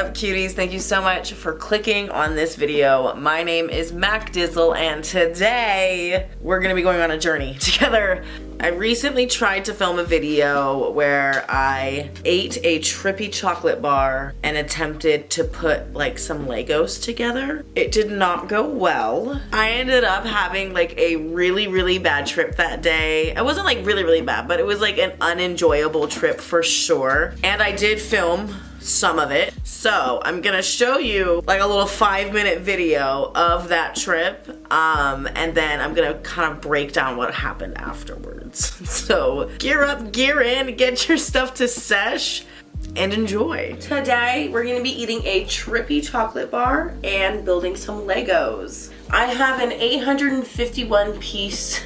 up, cuties? Thank you so much for clicking on this video. My name is Mac Dizzle, and today we're gonna be going on a journey together. I recently tried to film a video where I ate a trippy chocolate bar and attempted to put like some Legos together. It did not go well. I ended up having like a really bad trip that day. It wasn't like really bad, but it was like an unenjoyable trip for sure. And I did film some of it. So I'm gonna show you like a little 5-minute video of that trip, and then I'm gonna kind of break down what happened afterwards. So gear up, gear in, get your stuff to sesh, and enjoy. Today we're gonna be eating a trippy chocolate bar and building some Legos. I have an 851 piece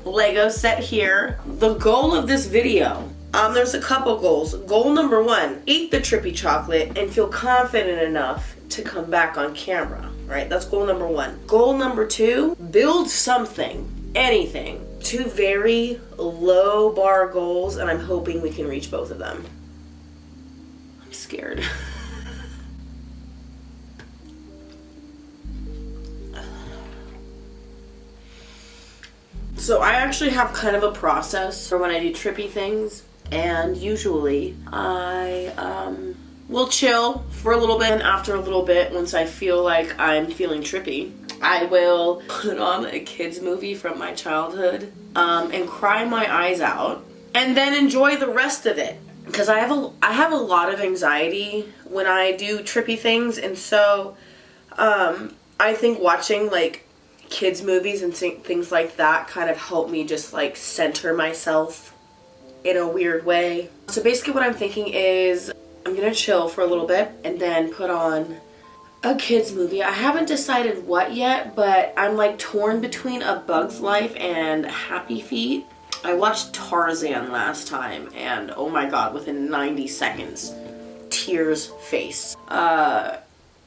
Lego set here. The goal of this video, there's a couple goals. Goal number 1, eat the trippy chocolate and feel confident enough to come back on camera, right? That's goal number 1. Goal number 2, build something, anything. 2 very low bar goals, and I'm hoping we can reach both of them. I'm scared. So I actually have kind of a process for when I do trippy things. And usually I will chill for a little bit, and after a little bit, once I feel like I'm feeling trippy, I will put on a kids movie from my childhood and cry my eyes out, and then enjoy the rest of it. Because I have a lot of anxiety when I do trippy things, and so I think watching like kids movies and things like that kind of help me just like center myself in a weird way. So basically what I'm thinking is I'm gonna chill for a little bit and then put on a kids movie. I haven't decided what yet, but I'm like torn between A Bug's Life and Happy Feet. I watched Tarzan last time, and oh my god, within 90 seconds, tears face. But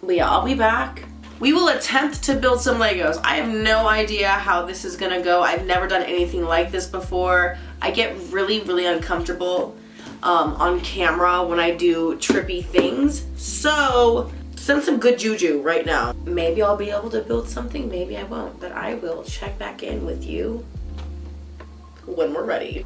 yeah, I'll be back. We will attempt to build some Legos. I have no idea how this is gonna go. I've never done anything like this before. I get really uncomfortable on camera when I do trippy things. So send some good juju right now. Maybe I'll be able to build something, maybe I won't, but I will check back in with you when we're ready.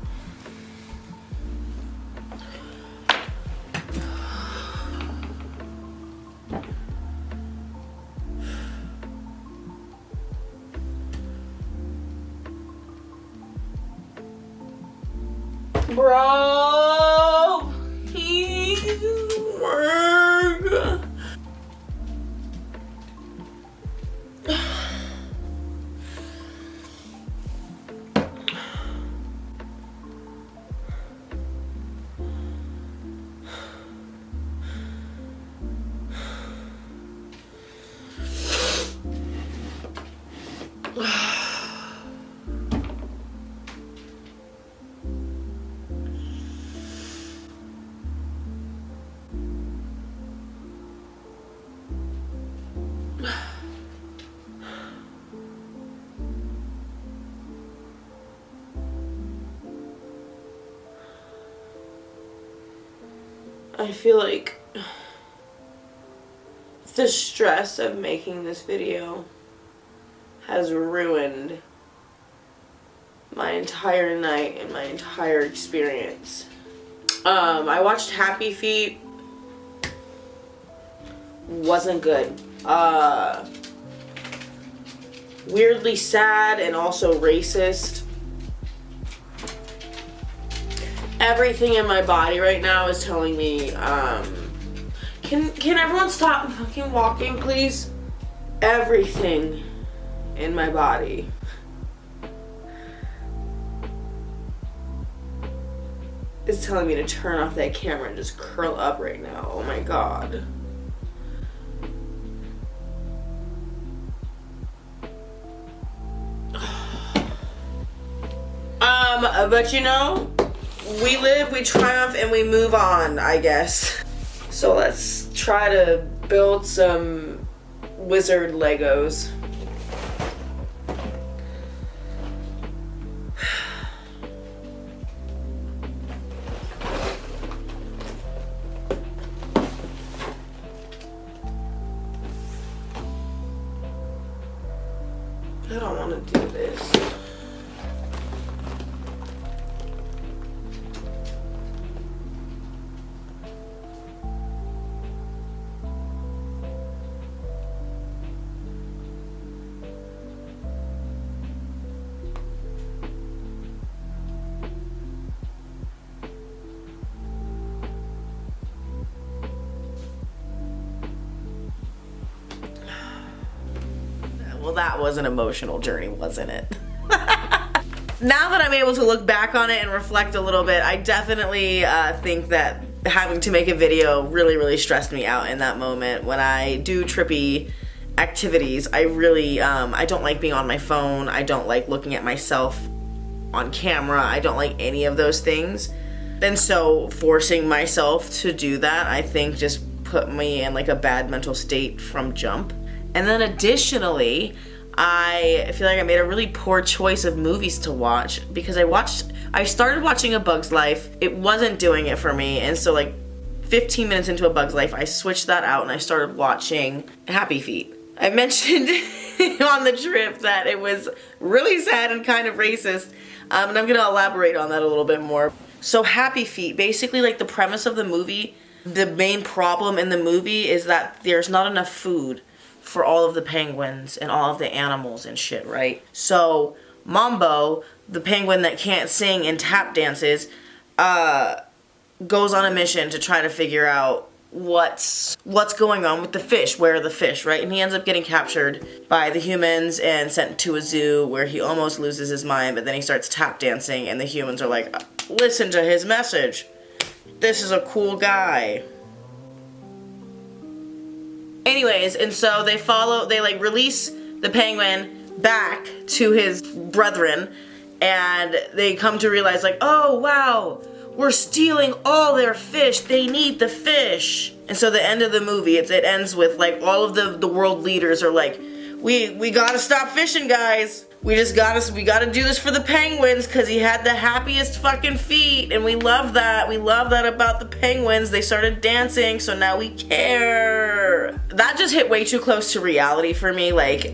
Bro, please work. I feel like the stress of making this video has ruined my entire night and my entire experience. I watched Happy Feet. Wasn't good. Weirdly sad and also racist. Everything in my body right now is telling me, can everyone stop fucking walking, please? Everything in my body is telling me to turn off that camera and just curl up right now. Oh my god. But you know, we live, we triumph, and we move on, I guess. So let's try to build some wizard Legos. that was an emotional journey, wasn't it? Now that I'm able to look back on it and reflect a little bit, I definitely think that having to make a video really stressed me out in that moment. When I do trippy activities, I really, I don't like being on my phone. I don't like looking at myself on camera. I don't like any of those things. And so forcing myself to do that, I think just put me in like a bad mental state from jump. And then additionally, I feel like I made a really poor choice of movies to watch because I started watching A Bug's Life. It wasn't doing it for me, and so like 15 minutes into A Bug's Life, I switched that out and I started watching Happy Feet. I mentioned on the trip that it was really sad and kind of racist, and I'm gonna elaborate on that a little bit more. So Happy Feet, basically like the premise of the movie, the main problem in the movie is that there's not enough food for all of the penguins and all of the animals and shit, right? So Mambo, the penguin that can't sing and tap dances, goes on a mission to try to figure out what's going on with the fish. Where are the fish, right? And he ends up getting captured by the humans and sent to a zoo where he almost loses his mind, but then he starts tap dancing and the humans are like, listen to his message. This is a cool guy. Anyways, and so they like release the penguin back to his brethren, and they come to realize like, oh wow, we're stealing all their fish. They need the fish. And so the end of the movie, it ends with like all of the world leaders are like, we gotta stop fishing, guys. We gotta do this for the penguins because he had the happiest fucking feet, and we love that. We love that about the penguins. They started dancing, so now we care. That just hit way too close to reality for me. Like,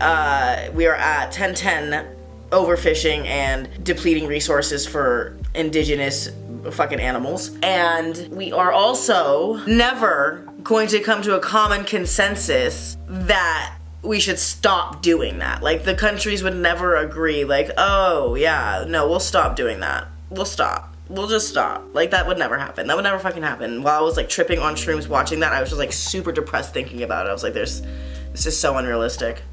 we are at 10-10 overfishing and depleting resources for indigenous fucking animals. And we are also never going to come to a common consensus that we should stop doing that. Like, the countries would never agree, like, oh, yeah, no, we'll stop doing that. We'll stop. We'll just stop. Like, that would never happen. That would never fucking happen. While I was, like, tripping on shrooms watching that, I was just, like, super depressed thinking about it. I was like, this is so unrealistic.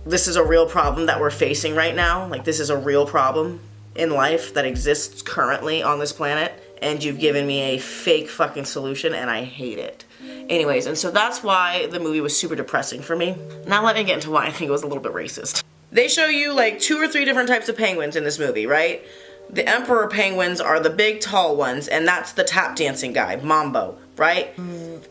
This is a real problem that we're facing right now. Like, this is a real problem in life that exists currently on this planet, and you've given me a fake fucking solution, and I hate it. Anyways, and so that's why the movie was super depressing for me. Now let me get into why I think it was a little bit racist. They show you like 2 or 3 different types of penguins in this movie, right? The emperor penguins are the big tall ones, and that's the tap dancing guy, Mambo, right?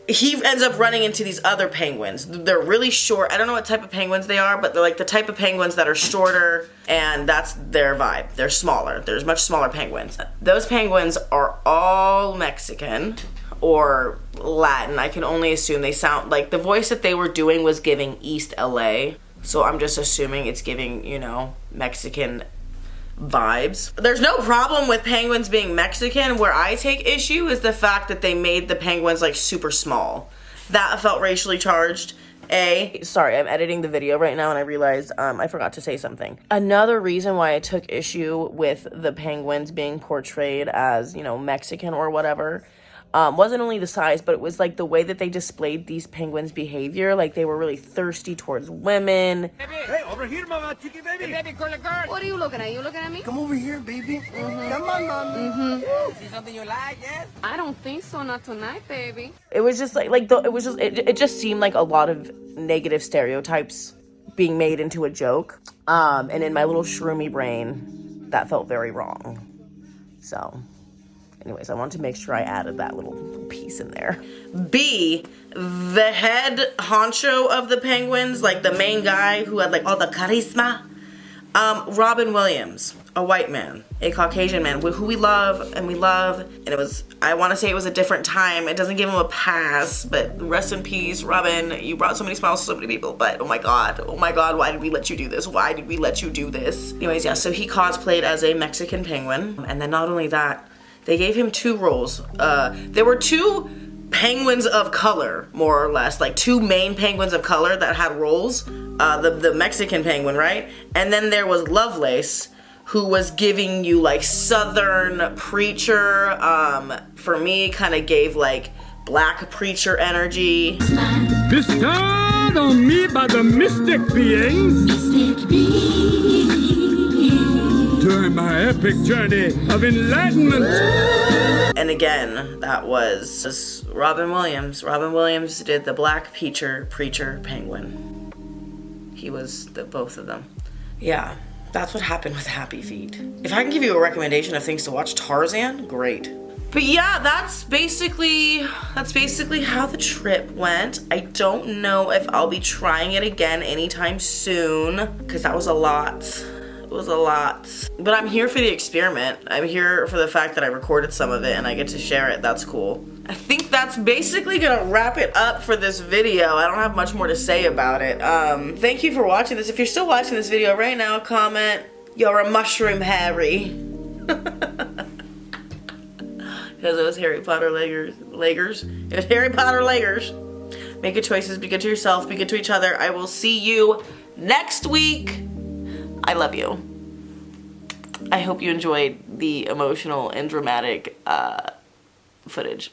He ends up running into these other penguins. They're really short. I don't know what type of penguins they are, but they're like the type of penguins that are shorter, and that's their vibe. They're smaller. There's much smaller penguins. Those penguins are all Mexican or Latin. I can only assume they sound like the voice that they were doing was giving East LA. So I'm just assuming it's giving, you know, Mexican vibes. There's no problem with penguins being Mexican. Where I take issue is the fact that they made the penguins like super small. That felt racially charged. Sorry, I'm editing the video right now and I realized I forgot to say something. Another reason why I took issue with the penguins being portrayed as, you know, Mexican or whatever, wasn't only the size, but it was like the way that they displayed these penguins' behavior. Like, they were really thirsty towards women. Hey, over here, mama, chicken baby. Hey, baby, call the guard. What are you looking at? You looking at me? Come over here, baby. Come on, mommy. See something you like, yes? I don't think so. Not tonight, baby. It was just it just seemed like a lot of negative stereotypes being made into a joke. And in my little shroomy brain, that felt very wrong. So, anyways, I wanted to make sure I added that little piece in there. B, the head honcho of the penguins, like the main guy who had like all the charisma, Robin Williams, a white man, a Caucasian man, who we love, and it was, I want to say it was a different time. It doesn't give him a pass, but rest in peace, Robin. You brought so many smiles to so many people, but oh my god, why did we let you do this? Why did we let you do this? Anyways, yeah, so he cosplayed as a Mexican penguin, and then not only that, they gave him 2 roles. There were 2 penguins of color, more or less, like 2 main penguins of color that had roles. The Mexican penguin, right? And then there was Lovelace, who was giving you like Southern preacher. For me, kind of gave like black preacher energy. This time! bestowed on me by the mystic beings during my epic journey of enlightenment. And again, that was Robin Williams. Robin Williams did the Black Preacher Penguin. He was both of them. Yeah, that's what happened with Happy Feet. If I can give you a recommendation of things to watch, Tarzan, great. But yeah, that's basically how the trip went. I don't know if I'll be trying it again anytime soon, because that was a lot. It was a lot. But I'm here for the experiment. I'm here for the fact that I recorded some of it and I get to share it. That's cool. I think that's basically gonna wrap it up for this video. I don't have much more to say about it. Thank you for watching this. If you're still watching this video right now, comment, "You're a mushroom, Harry." Because it was Harry Potter Legers. It was Harry Potter Legers. Make good choices, be good to yourself, be good to each other. I will see you next week. I love you. I hope you enjoyed the emotional and dramatic footage.